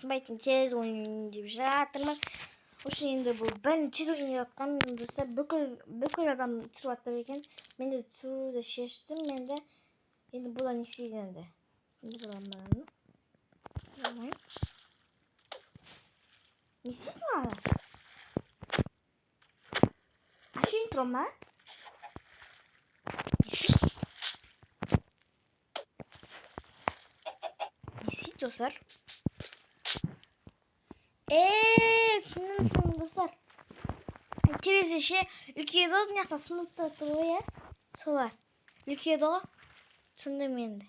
байтын тез ойнайын деп жатырмын. Ошо енді бұл бәрін тез ойнай жатқан достар бүкіл адам түсіріп жатыр екен. Мен де түсіруді шештім. Мен де енді бұдан не істейді енді. Не істейді маған? Ашын тұрам ма? Не істейді достар? Түсіндім достар. Терезе ше үлкейді ғой, мына жақта сыныпта тұр ғой, иә? Солар. Үлкейді ғой. Түсіндім енді.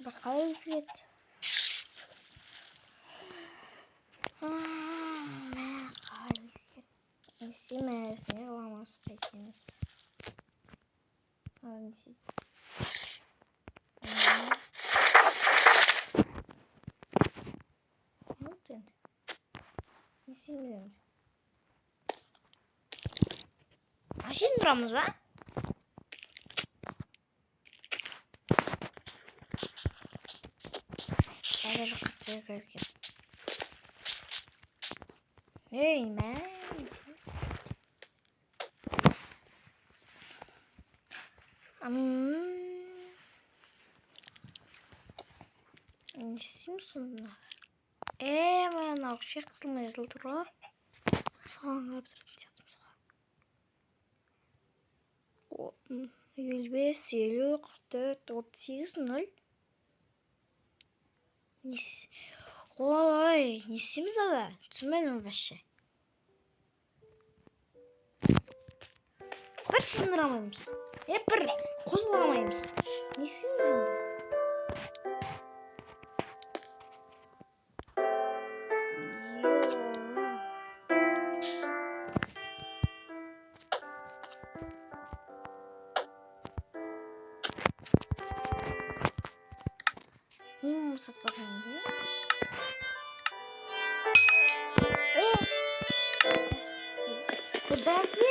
Бір қалай үлкейді? Не істейміз, не қыламыз қайтеміз. Не істейді? Не істейміз? Ашын тұрамыз ба? Қазір қатты көрген. Ей, мән, не істейміз сонда? Мен ақша қысылмай жазылып тұр ғой. Соған қарап тұратын сияқтымыз ғой. 55, 50, 44, 38, 0. Ой, не істейміз ада? Түсінбедім вообще. Бір сындырамаймыз. Бір қозғаламаймыз. Не істейміз енді? Не мұсат барған де? Бәсе?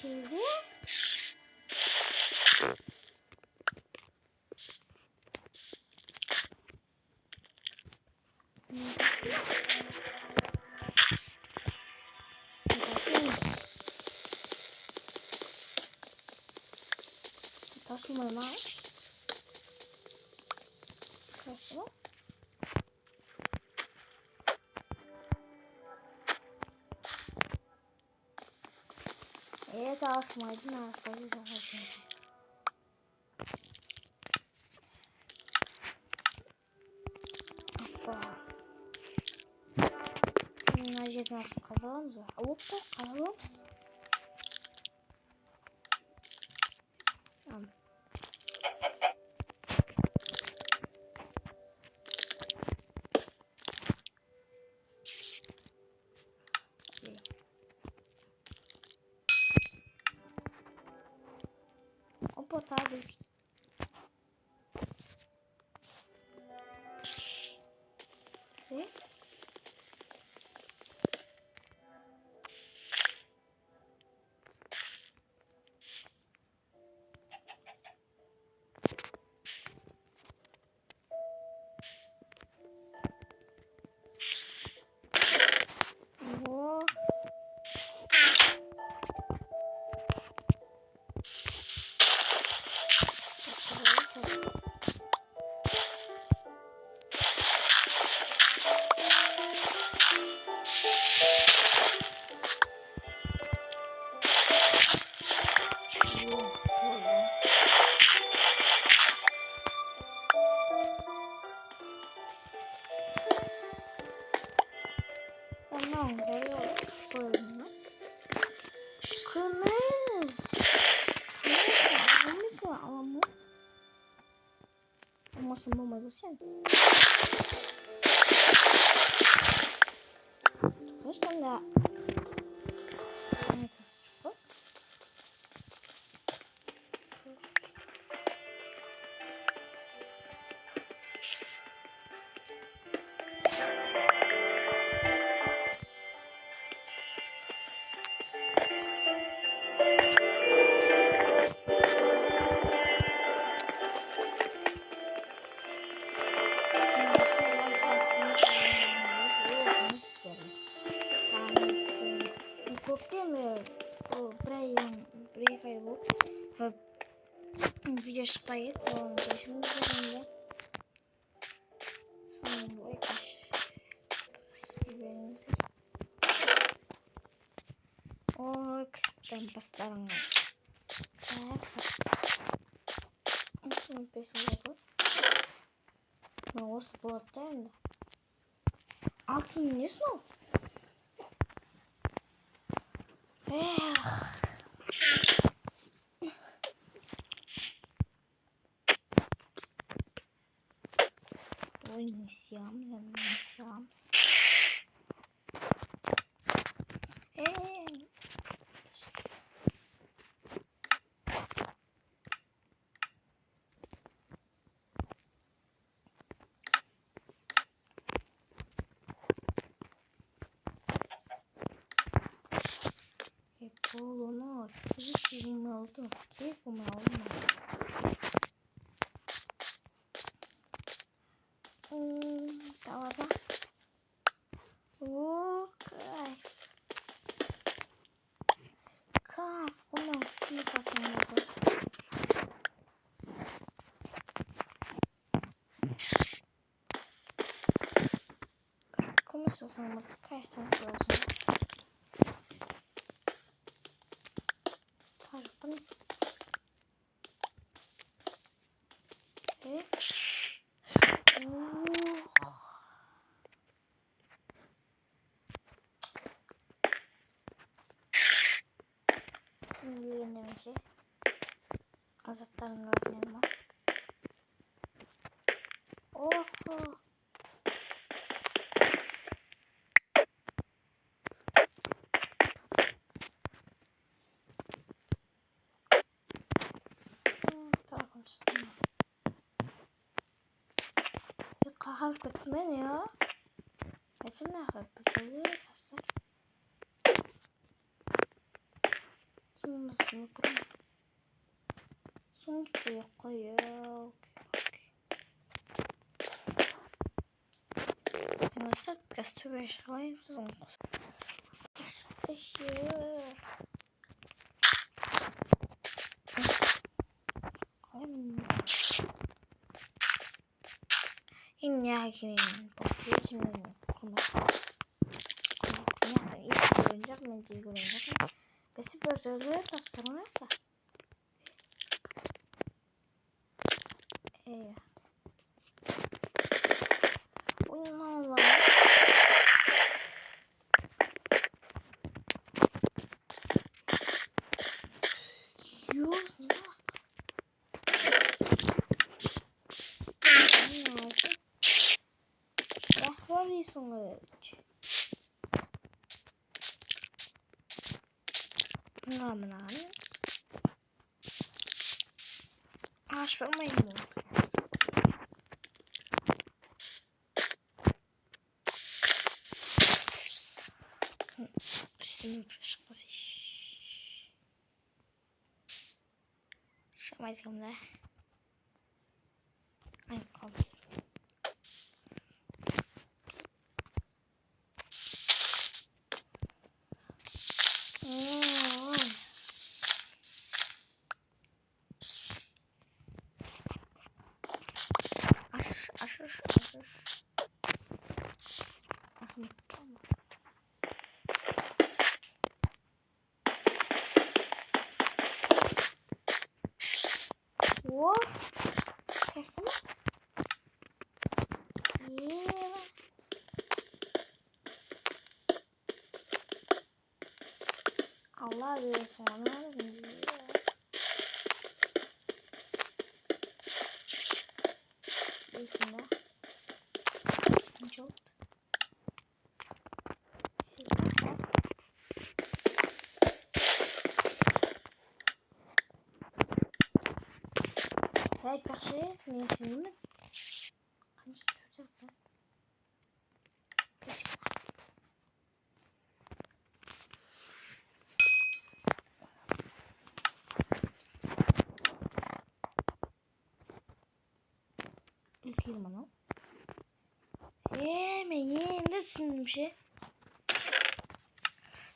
Şimdi taşımayayım ha. Taşıma. Evet, asmaydın arkadaşlar. Hoppa. Bunlar yerden nasıl kazanırız? Hoppa, kazanırız. Tamam. Hoppa, tabii. Ne? Tamam, böyle koyalım. Kırmızı. Kırmızı ama. Olmasın bu mu sen? Kaç tane? болып değil mi? Bu bir iki ay bu. Video şıklayı. Şimdi üzerinde. Sonra bu ekmiş. Biberimizi. O klipten baslarım. Nasıl peşin yapalım? Ben orası bulattayım da. Altın ne sınav? Oynayacağım. Oğlum kim oldu? Kim oldu? Tamam. Kaf. Onu kimsasın oldu. Kimsasın oldu. Kaç tane lazım? Pardon. Yeni şey. Azatların öğretmenim var. Oho. Kahal kötümen ya. Mesela ne kadar böyle taslar. Kim nasıl kurum? Sonuçta koyuyor. Mesela gastro bir şey var. Seçiyor. İnya kimin bakıyor şimdi konu. Yani ilk oyuncak bence ilk oyuncak. Besi böyle tasarım yapsa. Oyun Allah. Yok. Sonra Ramazan. Aç bakmayın. Üstüne çıkması. Şamaydım da. Ay kaldı. Aşır. What? Careful. Yeah. Allah bilir sonra. Bismillah. Çok. Hey parçayı niye şimdi? Ülkeyi bana. Ben yine düşündüm şey.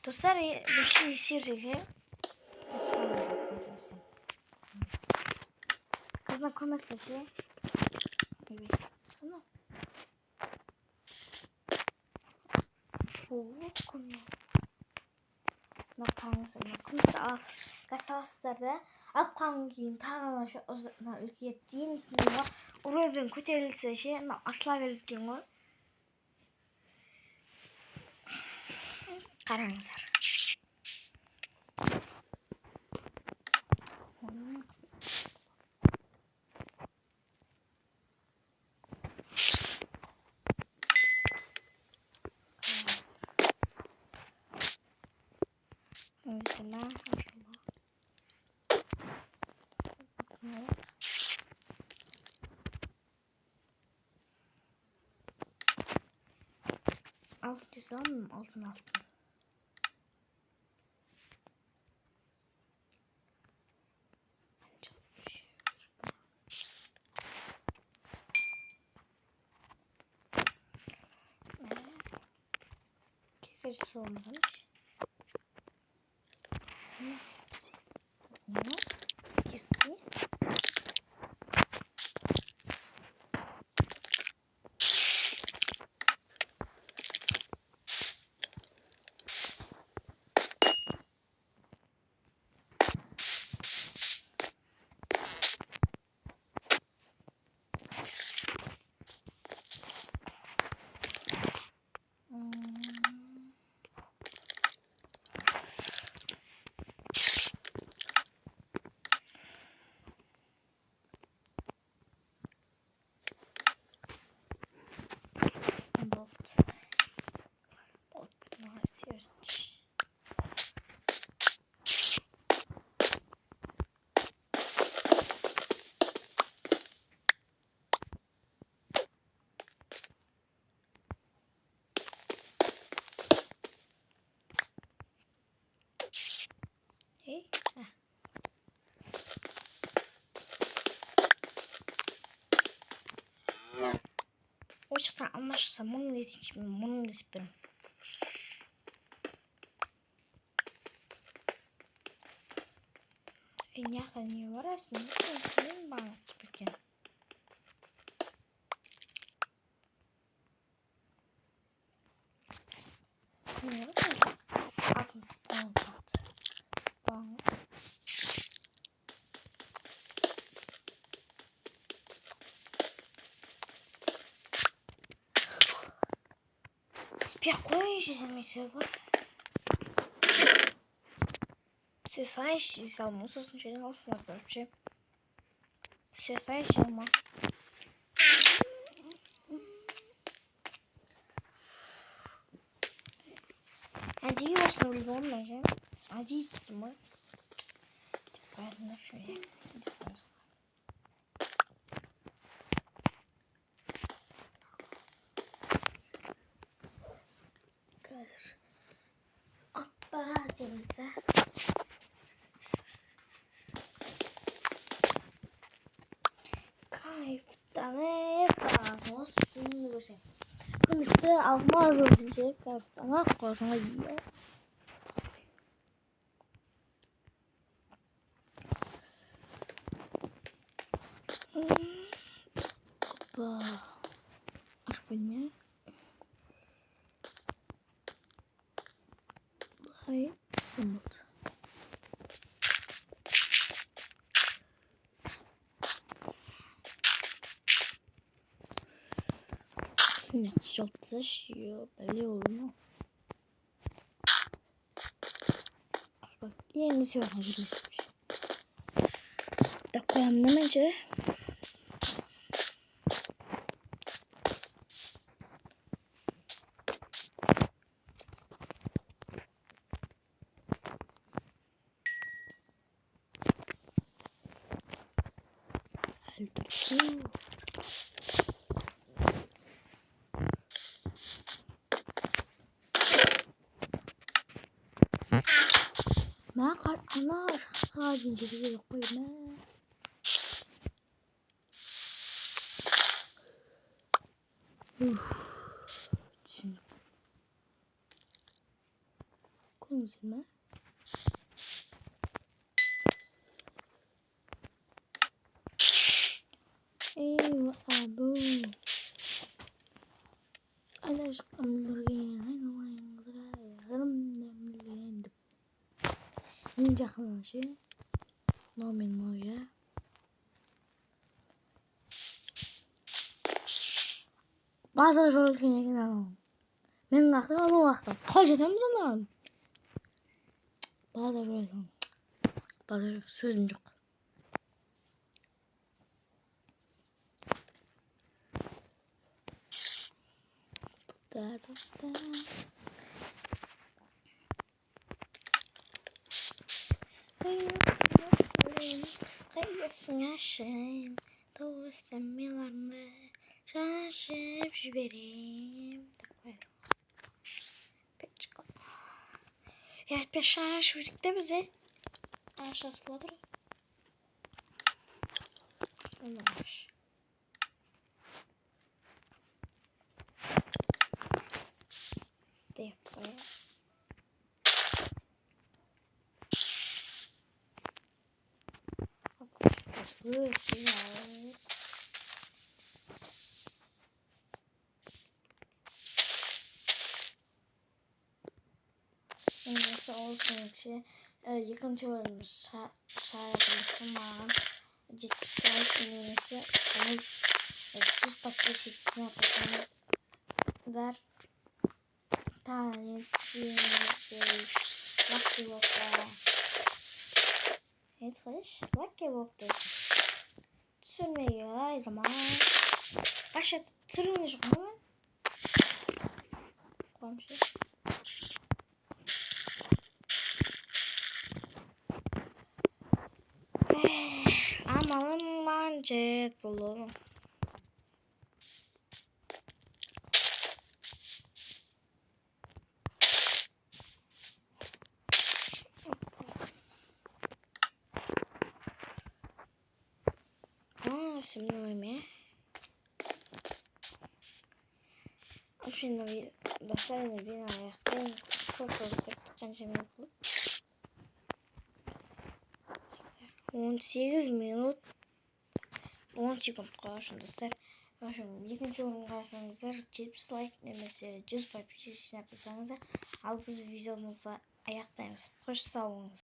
Dostlar bu şimdi sirri. Kızına koymasın şey. Evet. Şunu. Koyuyor. Nakansa. Nakansa az. Kasaslarda. Apkangiyin tağına şu uzatına ülkettiğin sınırda. Uruvun köterilse şey. Asla verildiğin o. Karanızlar. Mesela alt çizsem mi? Altın. Kekacısı olmamış. Ne? Kisti. Bolt. Nice. Hey. Uçaktan anlaşırsam bunun için bunun da isterim. Yakın iyi var aslında. Benim bana çıkarken. Ne oldu? Atın. Bana. Спокойно замечала. Você faz esse almoço, não chega ao final, porque você faz chama. Hadi yiyorsun öyle olmayacak. Hadi içsin mi? Tıklarına şöyle. Kır. Hoppa denize. Kayıptane yapalım. Bunu görsün. Kımızda almaz olacak. Kayıptane kozuna yiyor. Hoppa. Aç beni. Hayır. Sımıldı. Ne çok taşıyor. Biliyorum. Bak yeni söyleyebiliriz. Da koyalım demece. Öldürdüm. Ben ana sadece bir koyayım. Şimdi көрдіңіздер ме? Eyvah abu. Aşkım durgen aynalayın kırayım nemlendim. Ninja kılışı. No ya. Bazı rolkene gidelim. Ben vakti onu vakti. Kaç etemiz lan? Bazı rolkene. Bazı sözüm yok. Da. Kayıyorsun aşın. Doğusam milanlı. Şaşıp жіберем. Ya etпе шаш жіберекте бізе. Шашылады. Olmamış. Deyip koyalım. Neyse olsun ki yıkıntı bölümümüz şarkımızın ciddi neyse onu düz bakıyor şeklinde yapacağımız der tane Lucky Walk'a evet kardeş Lucky Walk diyorsun sürmeyi her zaman aşağı tırınmış mı? Komşu amalım mancet bulalım. Şimdi uyumaya. Şimdi dostlarıyla bir ayakta çok kanca yapılıp 18 minut 10 sekundқа үшін достар. В общем, екінші орынға қарасаңыздар 70 лайк немесе 100 подписчик жинап қойсаңыздар, ал біз видеомызды аяқтаймыз. Қош сау болыңыз.